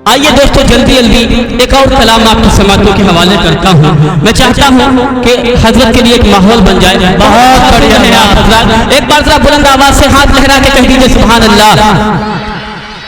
आइए दोस्तों जल्दी जल्दी एक और कलाम आपकी समातों के हवाले करता हूँ। मैं चाहता हूँ कि हजरत के लिए एक माहौल बन जाए। बहुत बढ़िया है आप एक बार जरा बुलंद आवाज से हाथ लहरा के कह दीजिए सुभान अल्लाह,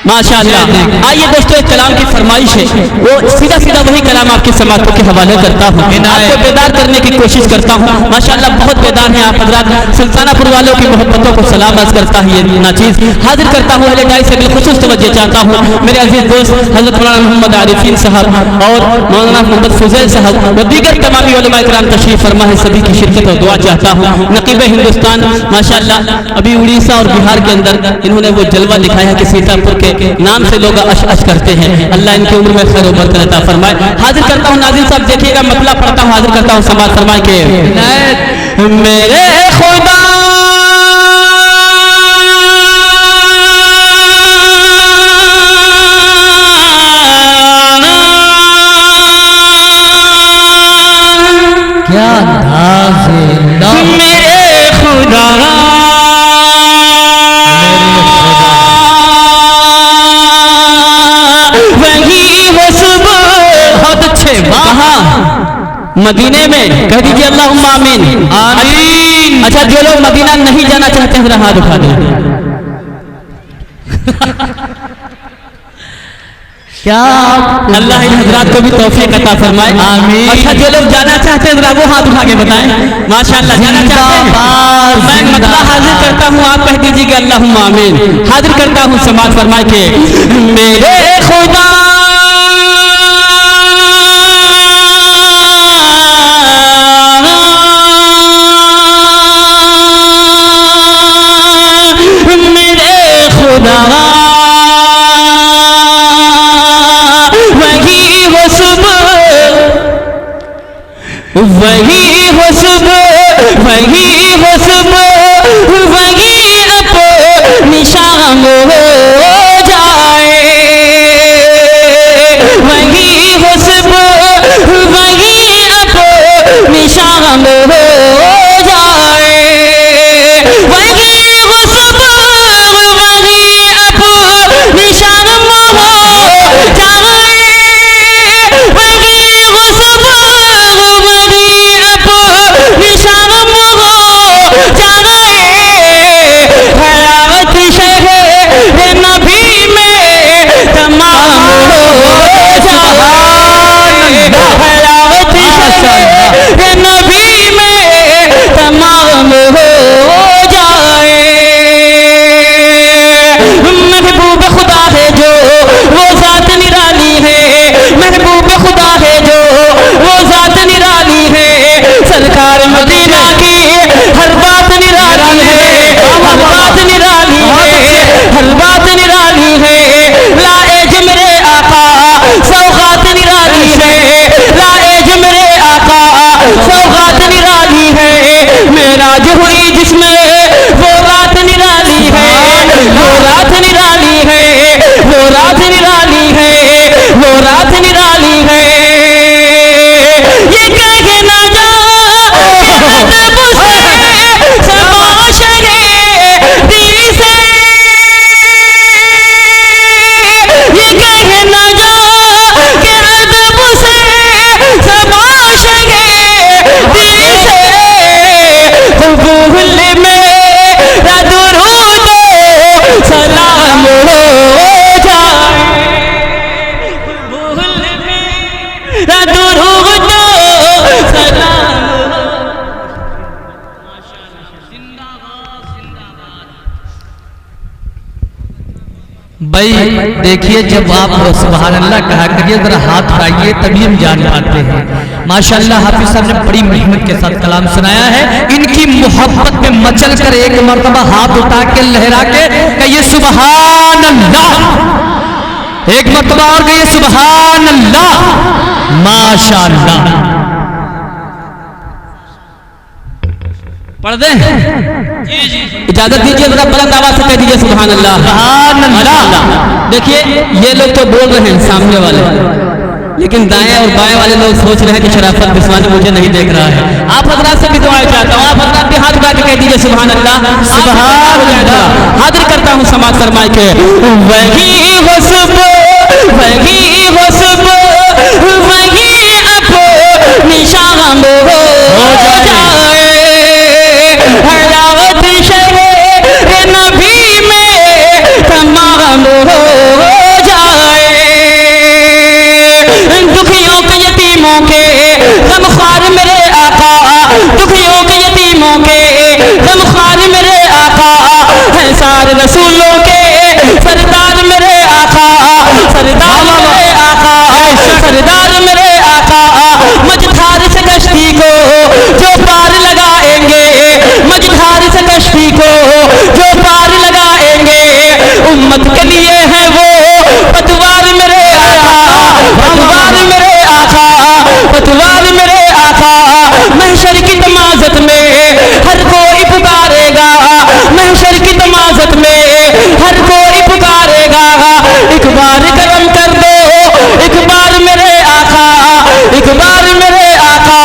माशाअल्लाह। आइए दोस्तों एक कलाम की फरमाइश है, वो सीधा सीधा वही कलाम आपकी समातों के हवाले करता हूँ, आपको बेदार करने की कोशिश करता हूँ। माशाअल्लाह बहुत बेदार है आप हजरात। सुल्तानापुर वालों की मोहब्बतों को सलाम अर्ज करता है ये नाचीज हाजिर करता हूँ। अहले डाई से बिलखुसूस तवज्जो चाहता हूँ मेरे अजीज दोस्त हजरत मौलाना मोहम्मद आरिफीन साहब और मौलाना मोहम्मद फुजैल साहब व दीगर तमामी उलमा इकराम तशरीफ फरमा है। सभी की शिरकत और दुआ चाहता हूँ। नकीब हिंदुस्तान माशाअल्लाह अभी उड़ीसा और बिहार के अंदर इन्होंने वो जलवा दिखाया है कि सीतापुर के नाम से लोग अश अश करते हैं। अल्लाह इनकी उम्र में खैर बरकत अता फरमाए। हाजिर करता हूँ नाज़रीन साहब, देखिएगा मतला पढ़ता हूँ, हाजिर करता हूँ समाज फरमाए के मेरे खुदा क्या अंदाज़ है मेरे खुदा मदीने में कह दीजिए अल्लाहुम्मा आमीन आमीन। अच्छा जो लोग मदीना नहीं जाना चाहते हैं हाथ उठा दें। क्या अल्लाह इन हजरात को भी तौफीक अता फरमाए आमीन। अच्छा जो लोग जाना चाहते हैं जरा वो हाथ उठा के बताएं। माशाअल्लाह जाना चाहते हैं, मैं मतलब हाजिर करता हूँ, आप कह दीजिए कि अल्लाहुम्मा आमीन। हाजिर करता हूँ समाज फरमाए के मेरे खुदा वही हो सुबह वही हो सुबह वही अपनी शाम हो जाए। वही हो सुबह वही अपनी शाम हो जाए। वही हो सुबह वही अपनी शाम हो जाए। सरकार मदीना की हर बात निराली है, हर बात निराली है, हर बात निराली है। लाए जो मेरे आका सौगात निराली है, लाए जो मेरे आका सौगात निराली है। मेराज हुई जिसमें वो रात निराली है, वो रात निराली है, वो रात निराली है, वो रात निराली है। ये कहे ना जा भाई देखिए जब आप सुभान अल्लाह कहा करिए जरा हाथ उठाइए तभी हम जान पाते हैं। माशाअल्लाह हाफिज साहब ने बड़ी मेहनत के साथ कलाम सुनाया है। इनकी मोहब्बत में मचल कर एक मर्तबा हाथ उठा के लहरा के कहिए सुभान अल्लाह। एक मर्तबा और कहिए सुभान अल्लाह। माशाअल्लाह पढ़ दें? इजाजत दीजिए जरा बुलंद आवाज से कह दीजिए सुभान अल्लाह सुभान अल्लाह। देखिए ये लोग तो बोल रहे हैं सामने वाले, लेकिन दाएं और बाएं वाले लोग सोच रहे हैं कि शराफत बिस्वानी मुझे नहीं देख रहा है। आप हजरात से भी दुआ चाहता हूँ, आप हजरात भी हाथ उठा के कह दीजिए सुभान अल्लाह सुभान अल्लाह। हाजिर करता हूँ समाज फरमाए के वही हो सुबह वही खुशबू वही अपनी शाम हो जाए। हलावत शहर नबी में तमाम हो जाए। दुखियों के यतीमों के गमख्वार मेरे आका, दुखियों के यतीमों के गमख्वार मेरे आका, है सारे रसूलों के सरदार मेरे आका, सरदार मेरे आका, सरदार मेरे आका। मझधार से कश्ती को जो पार लगाएंगे, मझधार से कश्ती को जो पार लगाएंगे, उम्मत के लिए है वो पतवार मेरे आका, पतवार मेरे आका, पतवार मेरे आका। महशर की तमाज़त में हर कोई पुकारेगा, महशर की तमाज़त में हर कोई पुकारेगा। एक बार करम कर दो, एक बार मेरे आका, एक बार मेरे आका,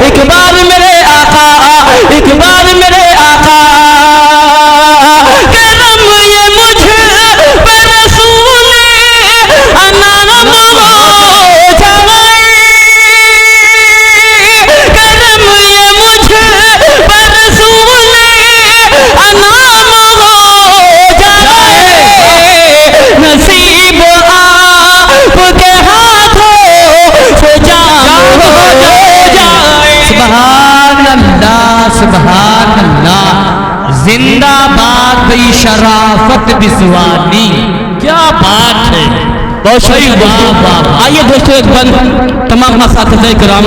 एक बार मेरे आका, एक बार मेरे आका। करम ये मुझ पर रसूल अनाम हो जाए, करम ये मुझ पर रसूल अनाम हो जाए। नसीब आपके हाथों से जाम हो जाए। सुभान अल्लाह, सुभान अल्लाह। जिंदाबाद भाई शराफत बिस्वानी, क्या बात है। बहुत शुक्रिया दोस्तों। आइए दोस्तों एक बंद तमाम असातिज़े किराम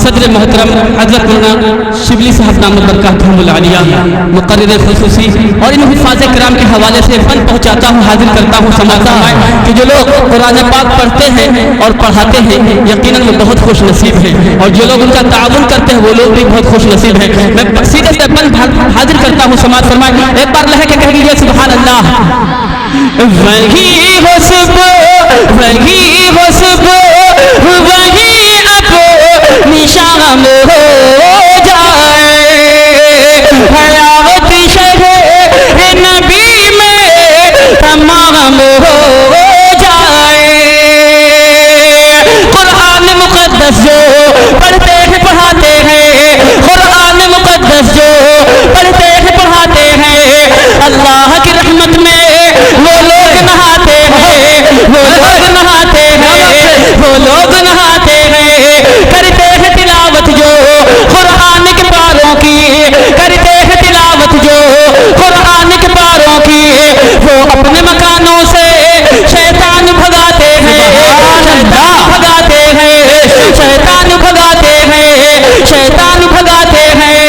सदर मोहतरम हज़रत मौलाना शिबली साहब नाम बरकातहुमुल आलिया मुक़र्रिर ख़ुसूसी और इन हुफ़ाज़े किराम के हवाले से फन पहुँचाता हूँ, हाजिर करता हूँ। समाता है कि जो लोग कुरान पाक पढ़ते हैं और पढ़ाते हैं यकीनन वो बहुत खुश नसीब हैं, और जो लोग उनका ताउन करते हैं वो लोग भी बहुत खुश नसीब हैं। मैं सीधे से फन हाजिर करता हूँ। समात फरमाए, एक बार लह के कह लीजिए सुभान अल्लाह। वही खुशबू वही खुशबू वही अपनी शाम हो जाए। हलावत शहर नबी में तमाम हो जाए। कुरान मुक़द्दस जो पढ़ते हैं पढ़ाते हैं, कुरान मुक़द्दस जो पढ़ते हैं पढ़ाते हैं, अल्लाह की रहमत में वो लोग नहाते हैं, वो लोग नहाते हैं, वो लोग नहाते हैं। करते हैं तिलावत जो कुरान के पारों की, करते हैं तिलावत जो कुरान के पारों की, वो अपने मकानों से शैतान भगाते हैं, शैतान भगाते हैं, शैतान भगाते हैं, शैतान भगाते हैं।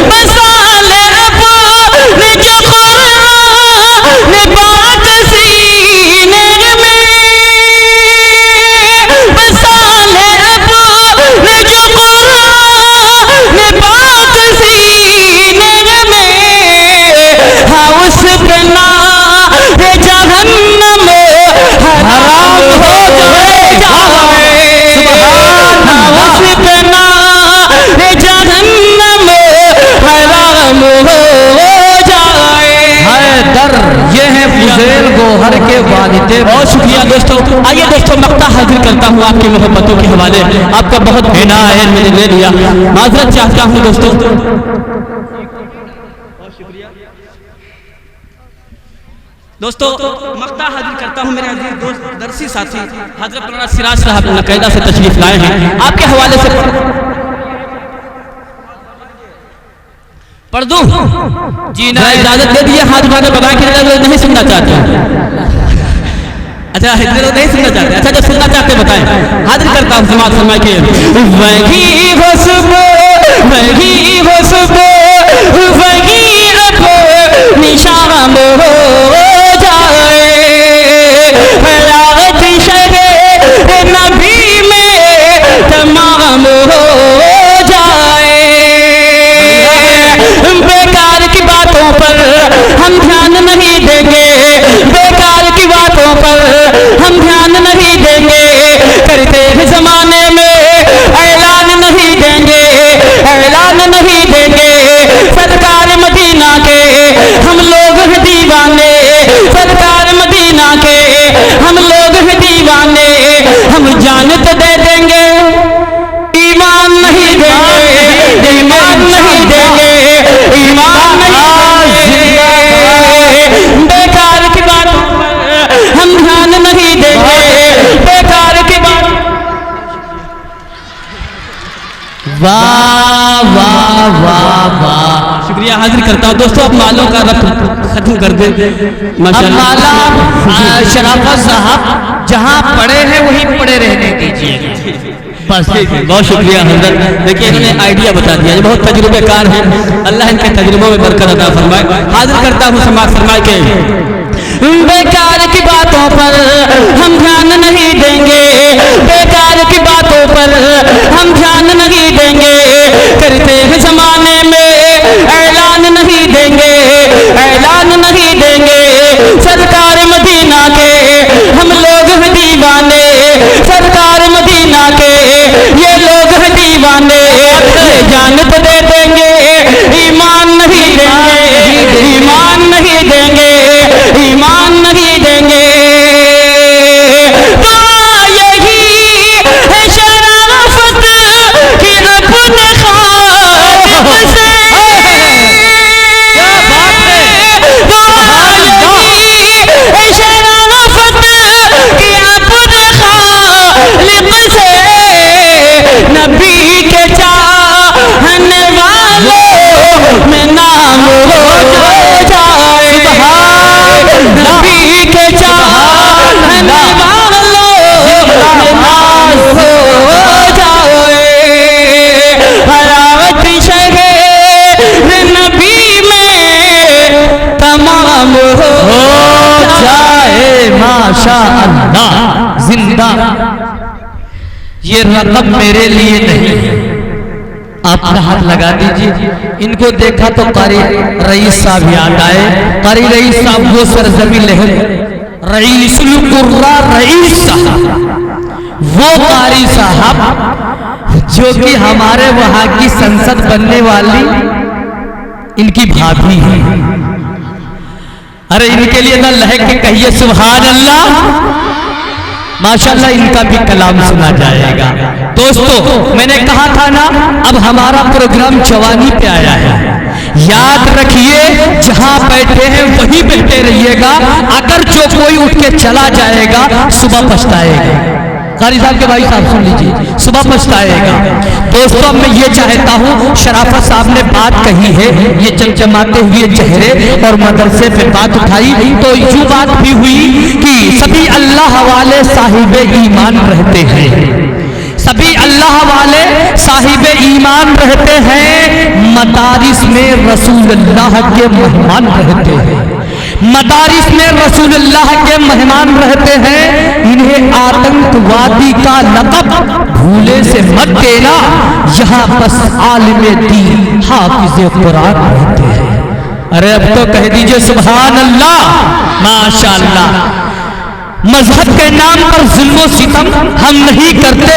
मसाले अपने जो कुरान पाक सीने में, मसाले अपने जो कुरान पाक सीने में, हाँ उस पे नारे जहन्नम हराम हो जाए। हाँ उस पे नारे जहन्नम हराम हो जाए। हैदर ये है फुज़ैल गोहर के वालिद। बहुत शुक्रिया दोस्तों। आइए दोस्तों मक्ता हाजिर करता हूँ आपकी मोहब्बतों के हवाले। आपका बहुत बेना है, मैंने ले लिया, माजरत चाहता हूँ दोस्तों। दोस्तों मक्ता हाजिर करता हूँ मेरे अजीज दोस्त दरसी साथी हजरत मौलाना सिराज साहब नक़ैदा से तशरीफ लाए हैं। आपके हवाले से पढ़ दूं? जी ना, इजाजत दे दिए। हाथ उठाकर बताएं कि नहीं सुनना चाहते। अच्छा हिजरत नहीं सुनना चाहते। अच्छा जब सुनना चाहते बताएं। हाजिर करता हूँ समाज फरमाए के वही खुशबू वही खुशबू वही अपनी शाम हो जाए। हलावत शहर नबी में तमाम हो जाए। बेकार की बातों पर हम ध्यान नहीं देंगे, बेकार की बातों पर हम ध्यान नहीं देंगे। करते हैं जमाने में ऐलान नहीं देंगे, ऐलान नहीं देंगे। सरकार मदीना के हम लोग हैं दीवाने, वाह वाह वाह वाह। शुक्रिया हाजिर करता हूँ दोस्तों। अब मालों का रब्त खत्म कर दे अब माशाल्लाह। माला शराफत साहब जहाँ पड़े हैं वहीं पड़े रहने दीजिए बस। बहुत शुक्रिया हजरत। देखिए इन्होंने आइडिया बता दिया, ये बहुत तजुर्बेकार है। अल्लाह इनके तजुर्बों में बरकत अता फरमाए। हाजिर करता हूँ समाज फरमाए के बेकार की बातों पर हम ध्यान नहीं देंगे, बेकार की बातों पर हम ध्यान नहीं देंगे, करते हैं जमाने में ऐलान नहीं देंगे, ऐलान नहीं देंगे। सरकार मदीना के हम लोग हैं दीवाने, सरकार मदीना के ये लोग हैं दीवाने, ये जान तो दे देंगे ईमान नहीं देंगे, ईमान नहीं देंगे, ईमान नहीं देंगे। तो यही है शराफत कि रब ने खालिक से, क्या बात है, तो यही है शराफत कि आपने खालिक से नबी के चाहने वालों में नाम हो जाए, नबी के चाहने वालों में नाम हो जाए। हरावत शहर नबी में तमाम हो जाए माशा अल्लाह। जिंदा ये रकम मेरे लिए नहीं है, आप हाथ लगा दीजिए। इनको देखा तो कारी रईस साहब याद आए। कारी रईस साहब वो सरजमी लहर रईसुल कुर्रा रईस साहब, वो कारी साहब जो कि हमारे वहां की संसद बनने वाली इनकी भाभी है। अरे इनके लिए ना लहक के कहिए सुभान अल्लाह। माशाल्लाह इनका भी कलाम सुना जाएगा। दोस्तों मैंने कहा था ना, अब हमारा प्रोग्राम जवानी पे आया है। याद रखिए जहां बैठे हैं वहीं बैठे रहिएगा, अगर जो कोई उठ के चला जाएगा सुबह पछताएगा। कारी साहब के भाई साहब सुन लीजिए, सुबह पछताएगा। दोस्तों मैं ये चाहता हूँ, शराफत साहब ने बात कही है, ये चमचमाते हुए चेहरे और मदरसे पे बात उठाई, तो यूं बात भी हुई कि सभी अल्लाह वाले साहिब ईमान रहते हैं, सभी अल्लाह वाले साहिब ईमान रहते हैं। मदारिस में रसूलुल्लाह के मेहमान रहते हैं, मदारिस में रसूलुल्लाह के मेहमान रहते हैं। इन्हें आतंकवादी का लक़ब भूले से मत देना, यहाँ बस आलिम दीन हाफिज़ कुरान रहते हैं। अरे अब तो कह दीजिए सुभान अल्लाह माशाअल्लाह। मजहब के नाम पर जुल्म सितम हम नहीं करते,